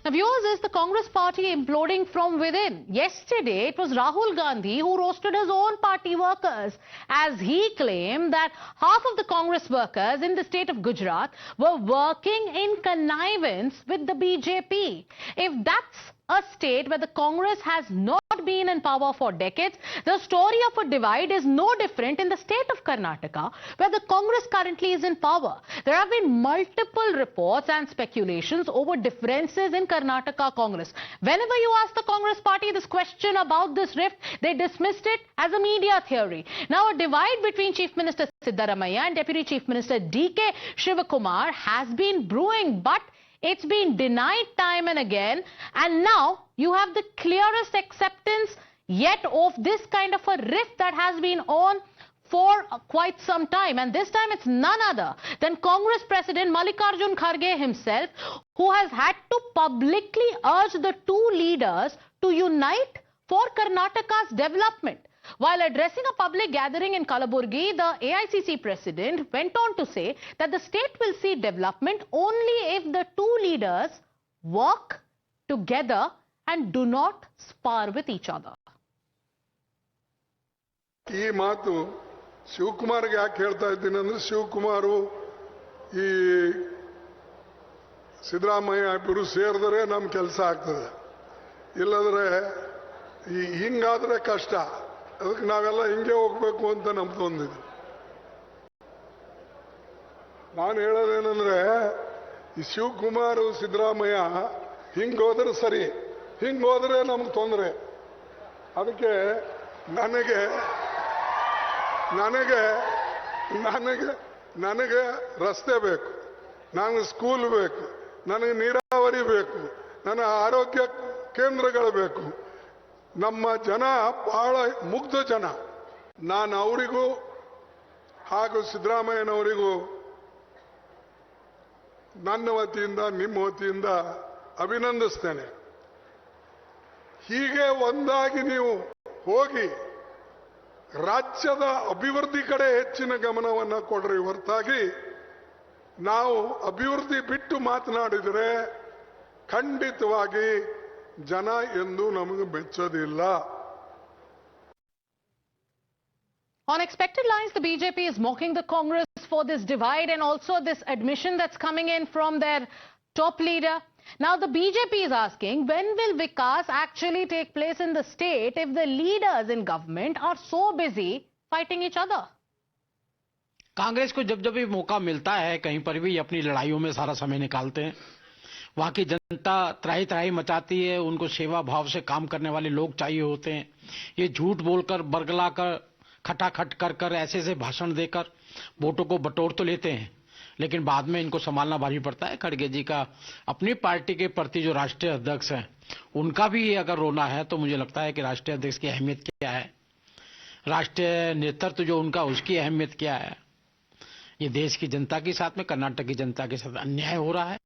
Now, viewers, is the Congress party imploding from within? Yesterday, it was Rahul Gandhi who roasted his own party workers as he claimed that half of the Congress workers in the state of Gujarat were working in connivance with the BJP. If that's a state where the Congress has not been in power for decades, the story of a divide is no different in the state of Karnataka, where the Congress currently is in power. There have been multiple reports and speculations over differences in Karnataka Congress. Whenever you ask the Congress party this question about this rift, they dismissed it as a media theory. Now, a divide between Chief Minister Siddaramaiah and Deputy Chief Minister D.K. Shivakumar has been brewing, but it's been denied time and again, and now you have the clearest acceptance yet of this kind of a rift that has been on for quite some time. And this time it's none other than Congress President Mallikarjun Kharge himself, who has had to publicly urge the two leaders to unite for Karnataka's development. While addressing a public gathering in Kalaburgi, the AICC president went on to say that the state will see development only if the two leaders work together and do not spar with each other. ಈ ಮಾತು ಶಿವಕುಮಾರ್ಗೆ ಯಾಕೆ ಹೇಳ್ತಾ ಇದ್ದೀನಿ ಅಂದ್ರೆ ಶಿವಕುಮಾರ್ ಈ ಸಿದ್ದರಾಮಯ್ಯ ಇಬ್ಬರು ಸೇರಿದರೆ ನಮ್ಮ ಕೆಲಸ ಆಗ್ತದೆ, ಇಲ್ಲದ್ರೆ ಹಿಂಗಾದ್ರೆ ಕಷ್ಟ. ಅದಕ್ಕೆ ನಾವೆಲ್ಲ ಹಿಂಗೆ ಹೋಗ್ಬೇಕು ಅಂತ ನಮ್ದು ಒಂದಿದೆ. ನಾನು ಹೇಳೋದೇನೆಂದ್ರೆ ಈ ಶಿವಕುಮಾರ್ ಸಿದ್ದರಾಮಯ್ಯ ಹಿಂಗೋದ್ರೆ ಸರಿ, ಹಿಂಗೋದ್ರೆ ನಮ್ಗೆ ತೊಂದರೆ. ಅದಕ್ಕೆ ನನಗೆ ನನಗೆ ನನಗೆ ನನಗೆ ರಸ್ತೆ ಬೇಕು, ನನಗೆ ಸ್ಕೂಲ್ ಬೇಕು, ನನಗೆ ನೀರಾವರಿ ಬೇಕು, ನನಗೆ ಆರೋಗ್ಯ ಕೇಂದ್ರಗಳು ಬೇಕು. ನಮ್ಮ ಜನ ಬಹಳ ಮುಗ್ಧ ಜನ. ನಾನು ಅವರಿಗೂ ಹಾಗೂ ಸಿದ್ದರಾಮಯ್ಯನವರಿಗೂ ನನ್ನ ವತಿಯಿಂದ ನಿಮ್ಮ ವತಿಯಿಂದ ಅಭಿನಂದಿಸ್ತೇನೆ. ಹೀಗೆ ಒಂದಾಗಿ ನೀವು ಹೋಗಿ ರಾಜ್ಯದ ಅಭಿವೃದ್ಧಿ ಕಡೆ ಹೆಚ್ಚಿನ ಗಮನವನ್ನು ಕೊಡ್ರಿ ಹೊರತಾಗಿ ನಾವು ಅಭಿವೃದ್ಧಿ ಬಿಟ್ಟು ಮಾತನಾಡಿದರೆ ಖಂಡಿತವಾಗಿ ಜನ ಎಂದು ನಮಗೆ ಮೆಚ್ಚೋದಿಲ್ಲ. On expected lines, the BJP is mocking the Congress for this divide and also this admission that's coming in from their top leader. Now, the BJP is asking, when will Vikas actually take place in the state if the leaders in government are so busy fighting each other? Congress को जब जब भी मौका मिलता है कहीं पर भी अपनी लड़ाइयों में सारा समय निकालते हैं. वहां की जनता त्राही त्राही मचाती है, उनको सेवा भाव से काम करने वाले लोग चाहिए होते हैं. ये झूठ बोलकर, बरगलाकर, खटाखट कर कर, ऐसे ऐसे भाषण देकर वोटों को बटोर तो लेते हैं, लेकिन बाद में इनको संभालना भारी पड़ता है. खड़गे जी का अपनी पार्टी के प्रति जो राष्ट्रीय अध्यक्ष हैं, उनका भी अगर रोना है तो मुझे लगता है कि राष्ट्रीय अध्यक्ष की अहमियत क्या है, राष्ट्रीय नेतृत्व जो उनका, उसकी अहमियत क्या है. ये देश की जनता के साथ में, कर्नाटक की जनता के साथ अन्याय हो रहा है.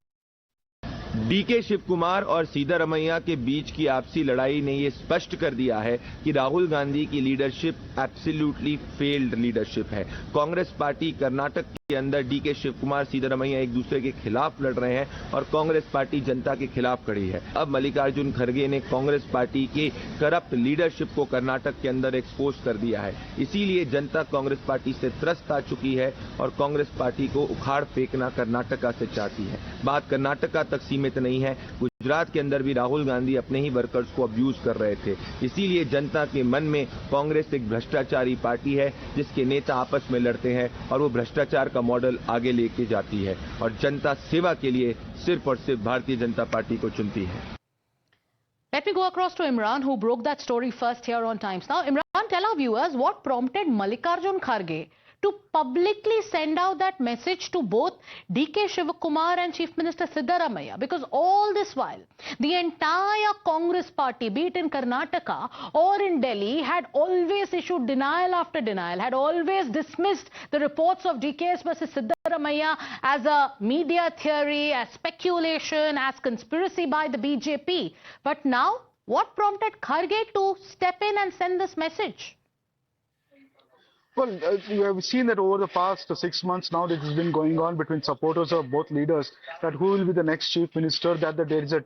डीके शिवकुमार और सिद्धारमैया के बीच की आपसी लड़ाई ने ये स्पष्ट कर दिया है कि राहुल गांधी की लीडरशिप एब्सोल्युटली फेल्ड लीडरशिप है. कांग्रेस पार्टी कर्नाटक के अंदर डीके शिवकुमार, सिद्धारमैया एक दूसरे के खिलाफ लड़ रहे हैं और कांग्रेस पार्टी जनता के खिलाफ खड़ी है. अब मल्लिकार्जुन खड़गे ने कांग्रेस पार्टी के करप्ट लीडरशिप को कर्नाटक के अंदर एक्सपोज कर दिया है. इसीलिए जनता कांग्रेस पार्टी से त्रस्त आ चुकी है और कांग्रेस पार्टी को उखाड़ फेंकना कर्नाटका से चाहती है. बात कर्नाटका तक सीमित नहीं है, गुजरात के अंदर भी राहुल गांधी अपने ही वर्कर्स को अब्यूज कर रहे थे. इसीलिए जनता के मन में कांग्रेस एक भ्रष्टाचारी पार्टी है जिसके नेता आपस में लड़ते हैं और वो भ्रष्टाचार का मॉडल आगे लेके जाती है और जनता सेवा के लिए सिर्फ और सिर्फ भारतीय जनता पार्टी को चुनती है. Let me go across to Imran, who broke that story first here on Times Now. Imran, tell our viewers what prompted Mallikarjun Kharge to publicly send out that message to both D.K. Shivakumar and Chief Minister Siddaramaiah, because all this while, the entire Congress party, be it in Karnataka or in Delhi, had always issued denial after denial, had always dismissed the reports of D.K.S. versus Siddaramaiah as a media theory, as speculation, as conspiracy by the BJP. But now, what prompted Kharge to step in and send this message? Well, you have seen that over the past 6 months now, this has been going on between supporters of both leaders, that who will be the next chief minister, that there is a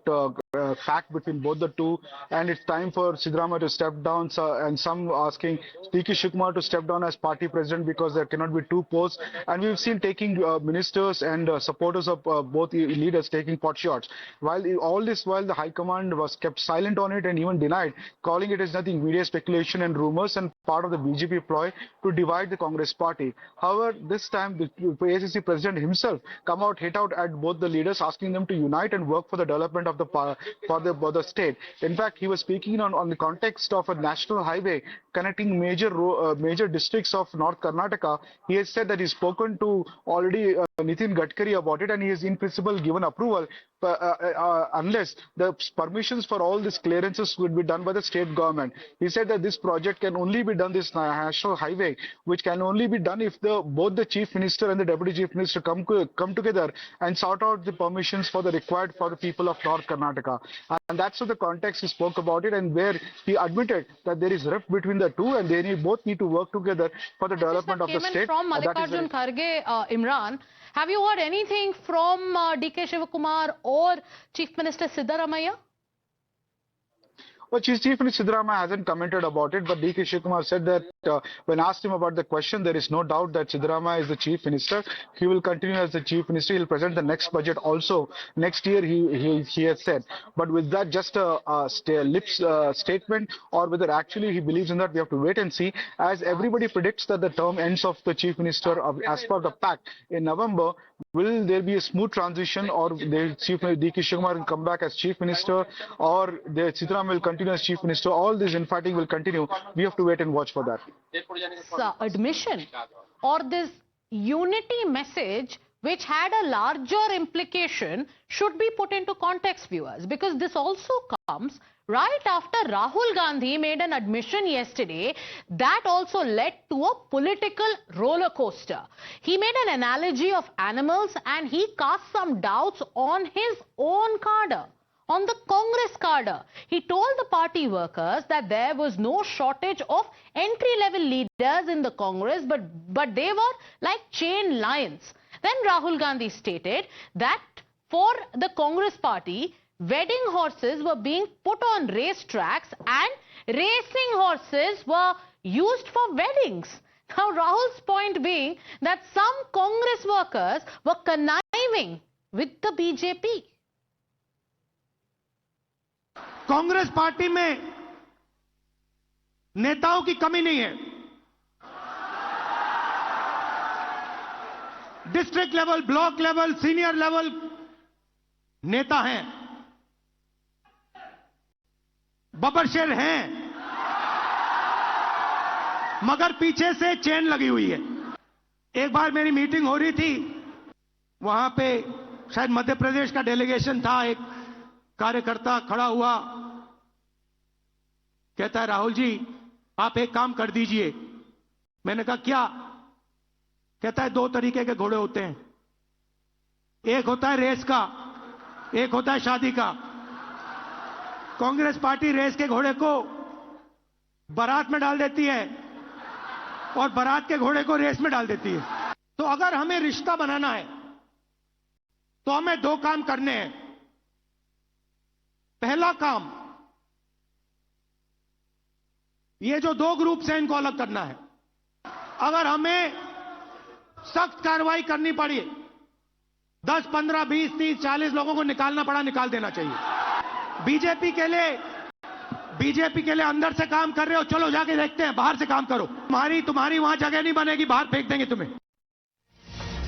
fact between both the two, and it's time for Siddaramaiah to step down. And some asking D.K. Shivakumar to step down as party president because there cannot be two posts. And we've seen taking ministers and supporters of both leaders taking pot shots. While the High Command was kept silent on it and even denied, calling it as nothing, media speculation and rumors and part of the BJP ploy to divide the Congress party. However, this time the AICC president himself come out, hit out at both the leaders, asking them to unite and work for the development of the state. In fact, he was speaking on the context of a national highway connecting major districts of North Karnataka. He has said that he's spoken to already Nitin Gadkari about it, and he has in principle given approval unless the permissions for all these clearances would be done by the state government. He said that this project can only be done, this national highway, which can only be done if both the chief minister and the deputy chief minister come together and sort out the permissions for the people of North Karnataka. And that's what the context he spoke about it, and where he admitted that there is rift between the two and they both need to work together for the development of the state. From Mallikarjun Kharge, Imran, have you heard anything from D.K. Shivakumar or Chief Minister Siddaramaiah? Well, Chief Minister Siddaramaiah hasn't commented about it, but D.K. Shivakumar said that when asked him about the question, there is no doubt that Siddaramaiah is the Chief Minister. He will continue as the Chief Minister. He will present the next budget also next year, he has said. But with that just a statement, or whether actually he believes in that, we have to wait and see. As everybody predicts that the term ends of the Chief Minister as per the pact in November, will there be a smooth transition, or the D.K. Shivakumar will come back as Chief Minister, or the Siddaramaiah will continue as Chief Minister? All this infighting will continue. We have to wait and watch for that. Admission or this unity message, which had a larger implication, should be put into context, viewers, because this also comes right after Rahul Gandhi made an admission yesterday that also led to a political roller coaster. He made an analogy of animals and he cast some doubts on his own cadre, on the Congress cadre. He told the party workers that there was no shortage of entry-level leaders in the Congress, but they were like chained lions. Then Rahul Gandhi stated that for the Congress party, wedding horses were being put on racetracks and racing horses were used for weddings. Now, Rahul's point being that some Congress workers were conniving with the BJP. Congress party में नेताओं की कमी नहीं है. District level, block level, senior level नेता हैं, बबरशेर हैं, मगर पीछे से चेन लगी हुई है. एक बार मेरी मीटिंग हो रही थी, वहां पे शायद मध्य प्रदेश का डेलीगेशन था. एक कार्यकर्ता खड़ा हुआ, कहता है, राहुल जी आप एक काम कर दीजिए. मैंने कहा क्या? कहता है, दो तरीके के घोड़े होते हैं, एक होता है रेस का, एक होता है शादी का. कांग्रेस पार्टी रेस के घोड़े को बारात में डाल देती है और बारात के घोड़े को रेस में डाल देती है. तो अगर हमें रिश्ता बनाना है तो हमें दो काम करने हैं. पहला काम, ये जो दो ग्रुप हैं इनको अलग करना है. अगर हमें सख्त कार्रवाई करनी पड़ी, 10, 15, 20, 30, 40 लोगों को निकालना पड़ा, निकाल देना चाहिए. बीजेपी के लिए अंदर से काम कर रहे हो, चलो जाके देखते हैं, बाहर से काम करो. तुम्हारी वहां जगह नहीं बनेगी, बाहर फेंक देंगे तुम्हें.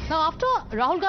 Now, after Rahul Gandhi